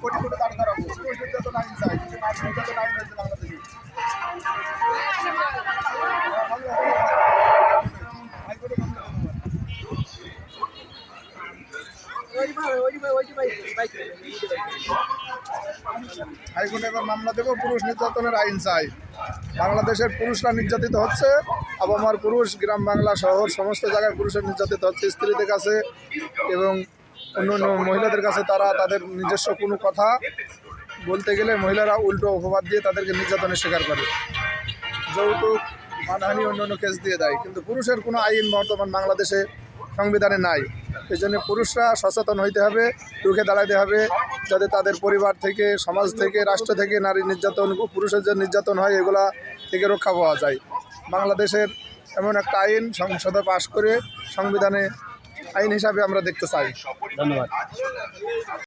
কোটি কোটি দাঁড় করাবো পুরুষ নির্যাতন আইন চাই, কিন্তু নারী নির্যাতন আইন হয়েছে বাংলাদেশে। হাইকোর্টে এবার মামলা দেবো, পুরুষ নির্যাতনের আইন চাই। বাংলাদেশের পুরুষরা নির্যাতিত হচ্ছে, আবহাওয়ার পুরুষ গ্রাম বাংলা শহর সমস্ত জায়গায় পুরুষের নির্যাতিত হচ্ছে, স্ত্রীদের কাছে এবং অন্য অন্য মহিলাদের কাছে। তারা তাদের নিজস্ব কোনো কথা বলতে গেলে মহিলারা উল্টো অপবাদ দিয়ে তাদেরকে নির্যাতনের শিকার করে, যৌতুক মানহানি অন্য অন্য কেস দিয়ে দেয়। কিন্তু পুরুষের কোনো আইন বর্তমান বাংলাদেশে সংবিধানে নাই। এই জন্য পুরুষরা সচেতন হইতে হবে, রুখে দাঁড়াতে হবে, যাতে তাদের পরিবার থেকে, সমাজ থেকে, রাষ্ট্র থেকে নারী নির্যাতন, পুরুষের যে নির্যাতন হয় এগুলা থেকে রক্ষা পাওয়া যায়। বাংলাদেশের এমন একটা আইন সংসদে পাশ করে সংবিধানে আইন হিসাবে আমরা দেখতে চাই। ধন্যবাদ।